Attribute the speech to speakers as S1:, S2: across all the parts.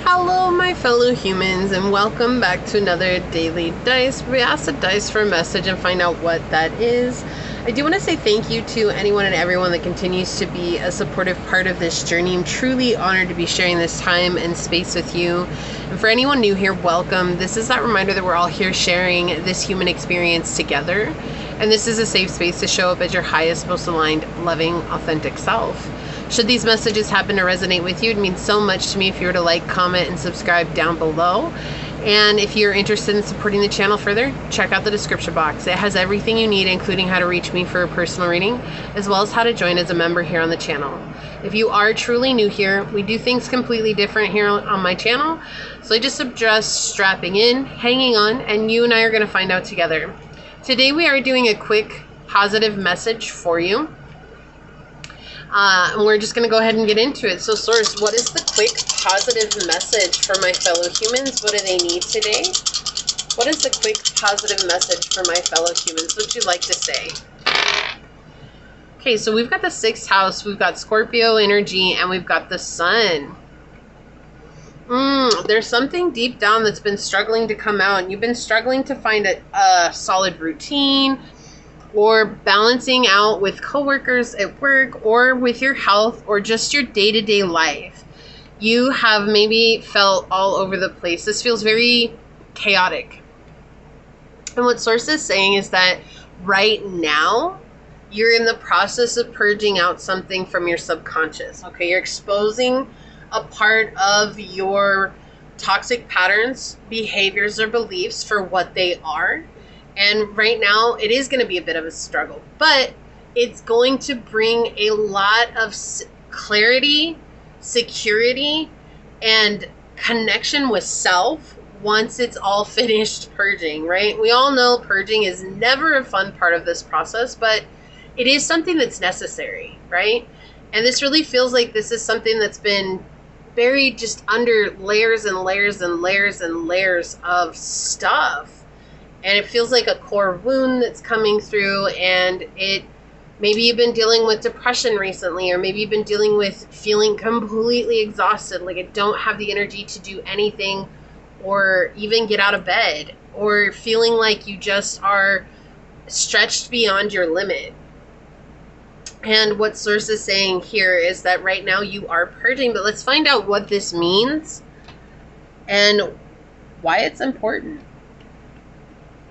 S1: Hello, my fellow humans, and welcome back to another daily dice. We ask the dice for a message and find out what that is. I do want to say thank you to anyone and everyone that continues to be a supportive part of this journey. I'm truly honored to be sharing this time and space with you. And for anyone new here, welcome. This is that reminder that we're all here sharing this human experience together. And this is a safe space to show up as your highest, most aligned, loving, authentic self. Should these messages happen to resonate with you, it means so much to me if you were to like, comment, and subscribe down below. And if you're interested in supporting the channel further, check out the description box. It has everything you need, including how to reach me for a personal reading, as well as how to join as a member here on the channel. If you are truly new here, we do things completely different here on my channel. So I just suggest strapping in, hanging on, and you and I are going to find out together. Today we are doing a quick positive message for you. And we're just going to go ahead and get into it. So, Source, what is the quick positive message for my fellow humans? What do they need today? What is the quick positive message for my fellow humans? What would you like to say? Okay, so we've got the 6th house, we've got Scorpio energy, and we've got the sun. There's something deep down that's been struggling to come out, and you've been struggling to find a solid routine, or balancing out with coworkers at work, or with your health, or just your day-to-day life. You have maybe felt all over the place. This feels very chaotic. And what Source is saying is that right now, you're in the process of purging out something from your subconscious. Okay, you're exposing a part of your toxic patterns, behaviors, or beliefs for what they are. And right now, it is going to be a bit of a struggle, but it's going to bring a lot of clarity, security, and connection with self once it's all finished purging, right? We all know purging is never a fun part of this process, but it is something that's necessary, right? And this really feels like this is something that's been buried just under layers and layers and layers and layers of stuff. And it feels like a core wound that's coming through, and maybe you've been dealing with depression recently, or maybe you've been dealing with feeling completely exhausted, like I don't have the energy to do anything or even get out of bed, or feeling like you just are stretched beyond your limit. And what Source is saying here is that right now you are purging, but let's find out what this means and why it's important.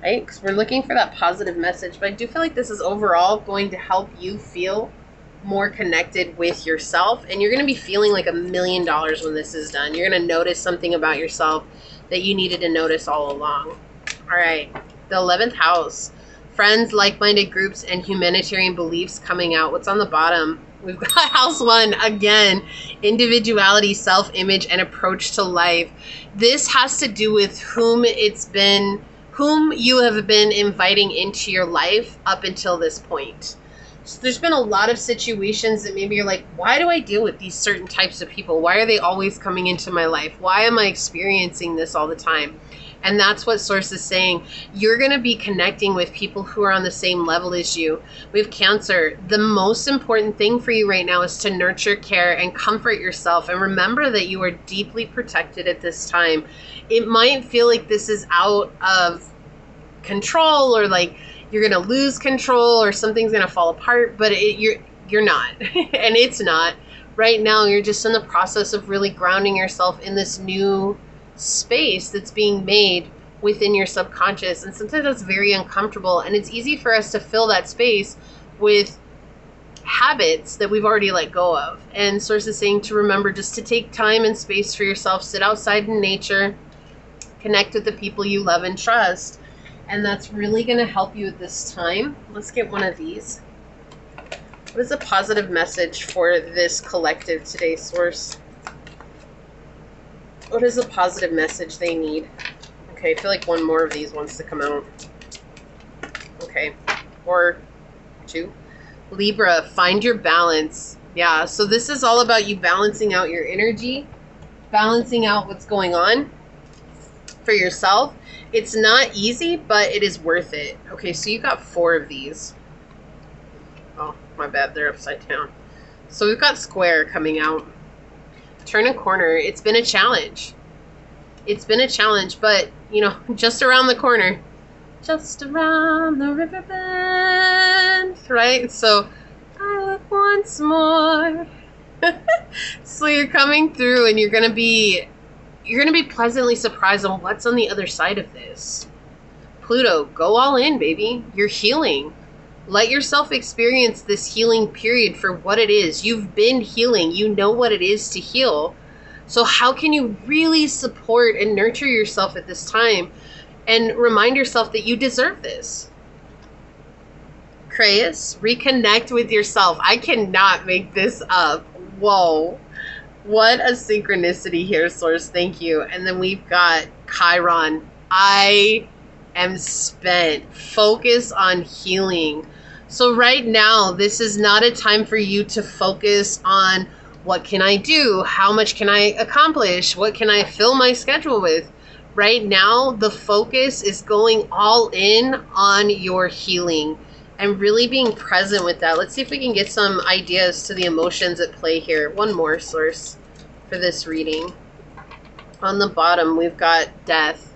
S1: Right? Because we're looking for that positive message, but I do feel like this is overall going to help you feel more connected with yourself, and you're going to be feeling like $1 million when this is done. You're going to notice something about yourself that you needed to notice all along. All right, the 11th house, friends, like-minded groups, and humanitarian beliefs coming out. What's on the bottom? We've got house 1 again, individuality, self-image, and approach to life. This has to do with whom you have been inviting into your life up until this point. So there's been a lot of situations that maybe you're like, why do I deal with these certain types of people? Why are they always coming into my life? Why am I experiencing this all the time? And that's what Source is saying. You're going to be connecting with people who are on the same level as you. We have Cancer. The most important thing for you right now is to nurture, care, and comfort yourself. And remember that you are deeply protected at this time. It might feel like this is out of control, or like you're going to lose control, or something's going to fall apart, but you're not. And it's not. Right now, you're just in the process of really grounding yourself in this new space that's being made within your subconscious, and sometimes that's very uncomfortable, and it's easy for us to fill that space with habits that we've already let go of. And Source is saying to remember just to take time and space for yourself, sit outside in nature, connect with the people you love and trust, and that's really going to help you at this time. Let's get one of these. What is a positive message for this collective today, Source? What is a positive message they need? Okay, I feel like one more of these wants to come out. Okay, or 2. Libra, find your balance. Yeah, so this is all about you balancing out your energy, balancing out what's going on for yourself. It's not easy, but it is worth it. Okay, so you got 4 of these. Oh, my bad, they're upside down. So we've got Square coming out. Turn a corner. It's been a challenge. It's been a challenge, but, just around the corner. Just around the river bend, right? So, I look once more. So you're coming through and you're going to be pleasantly surprised on what's on the other side of this. Pluto, go all in, baby. You're healing. Let yourself experience this healing period for what it is. You've been healing. You know what it is to heal. So how can you really support and nurture yourself at this time and remind yourself that you deserve this? Creus, reconnect with yourself. I cannot make this up. Whoa. What a synchronicity here, Source. Thank you. And then we've got Chiron. I am spent. Focus on healing. So right now, this is not a time for you to focus on what can I do? How much can I accomplish? What can I fill my schedule with? Right now, the focus is going all in on your healing and really being present with that. Let's see if we can get some ideas to the emotions at play here. One more, Source, for this reading. On the bottom, we've got death.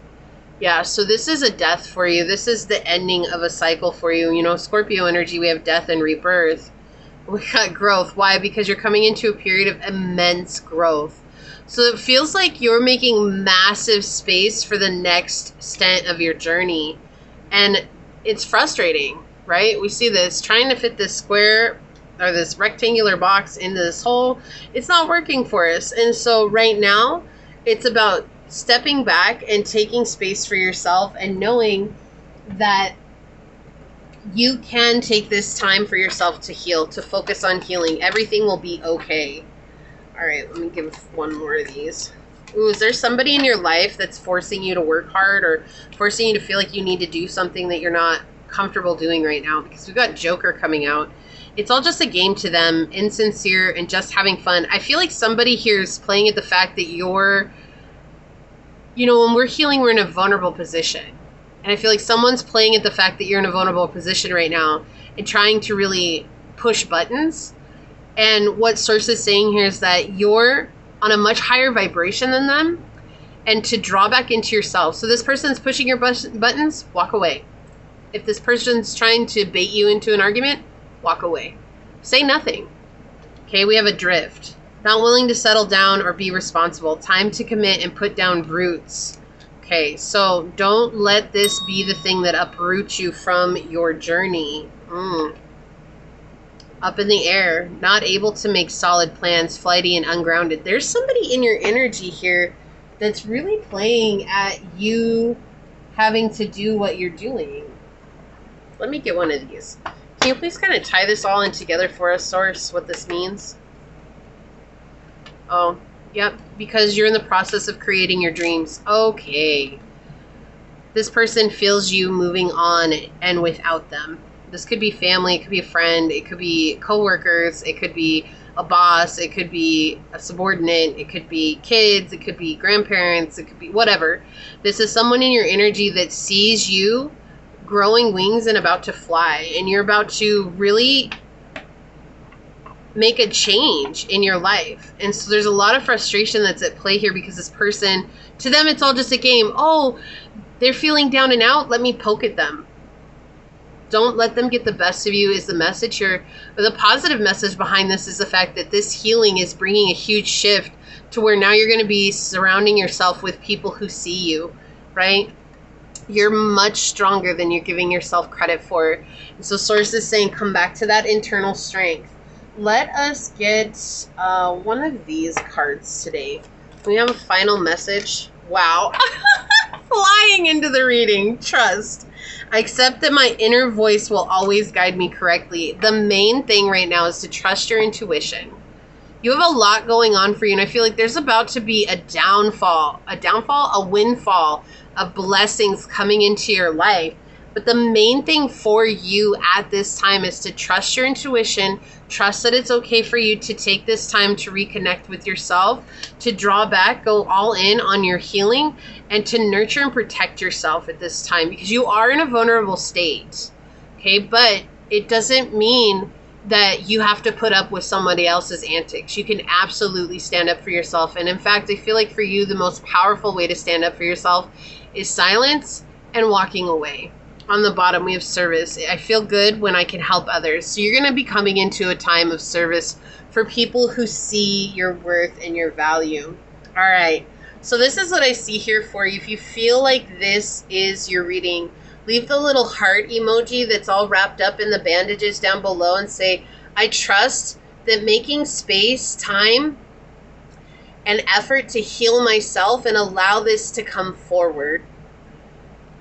S1: Yeah, so this is a death for you. This is the ending of a cycle for you. Scorpio energy, we have death and rebirth. We got growth. Why? Because you're coming into a period of immense growth. So it feels like you're making massive space for the next stint of your journey. And it's frustrating, right? We see this, trying to fit this square or this rectangular box into this hole. It's not working for us. And so right now, it's about stepping back and taking space for yourself and knowing that you can take this time for yourself to heal, to focus on healing. Everything will be okay. All right, let me give one more of these. Ooh, is there somebody in your life that's forcing you to work hard or forcing you to feel like you need to do something that you're not comfortable doing right now? Because we've got Joker coming out. It's all just a game to them, insincere and just having fun. I feel like somebody here is playing at the fact that you're, when we're healing, we're in a vulnerable position. And I feel like someone's playing at the fact that you're in a vulnerable position right now and trying to really push buttons. And what Source is saying here is that you're on a much higher vibration than them and to draw back into yourself. So this person's pushing your buttons, walk away. If this person's trying to bait you into an argument, walk away. Say nothing. Okay, we have a drift. Not willing to settle down or be responsible. Time to commit and put down roots. Okay, so don't let this be the thing that uproots you from your journey. Up in the air, not able to make solid plans, flighty and ungrounded. There's somebody in your energy here that's really playing at you having to do what you're doing. Let me get one of these. Can you please kind of tie this all in together for us, Source, what this means? Oh, yep, because you're in the process of creating your dreams. Okay. This person feels you moving on and without them. This could be family, it could be a friend, it could be coworkers, it could be a boss, it could be a subordinate, it could be kids, it could be grandparents, it could be whatever. This is someone in your energy that sees you growing wings and about to fly, and you're about to really make a change in your life. And so there's a lot of frustration that's at play here because this person, to them, it's all just a game. Oh, they're feeling down and out. Let me poke at them. Don't let them get the best of you is the message here. But the positive message behind this is the fact that this healing is bringing a huge shift to where now you're going to be surrounding yourself with people who see you, right? You're much stronger than you're giving yourself credit for. And so Source is saying, come back to that internal strength. Let us get one of these cards today. We have a final message. Wow. Flying into the reading. Trust. I accept that my inner voice will always guide me correctly. The main thing right now is to trust your intuition. You have a lot going on for you, and I feel like there's about to be a windfall of blessings coming into your life. But the main thing for you at this time is to trust your intuition, trust that it's okay for you to take this time to reconnect with yourself, to draw back, go all in on your healing, and to nurture and protect yourself at this time because you are in a vulnerable state, okay? But it doesn't mean that you have to put up with somebody else's antics. You can absolutely stand up for yourself. And in fact, I feel like for you, the most powerful way to stand up for yourself is silence and walking away. On the bottom, we have service. I feel good when I can help others. So you're going to be coming into a time of service for people who see your worth and your value. All right. So this is what I see here for you. If you feel like this is your reading, leave the little heart emoji that's all wrapped up in the bandages down below and say, I trust that making space, time, and effort to heal myself and allow this to come forward,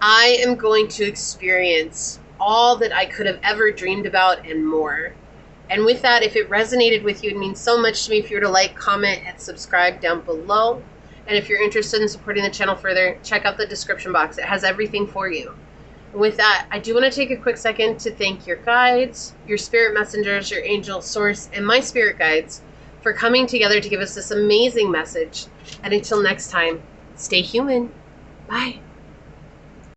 S1: I am going to experience all that I could have ever dreamed about and more. And with that, if it resonated with you, it means so much to me if you were to like, comment, and subscribe down below. And if you're interested in supporting the channel further, check out the description box. It has everything for you. And with that, I do want to take a quick second to thank your guides, your spirit messengers, your angel source, and my spirit guides for coming together to give us this amazing message. And until next time, stay human. Bye.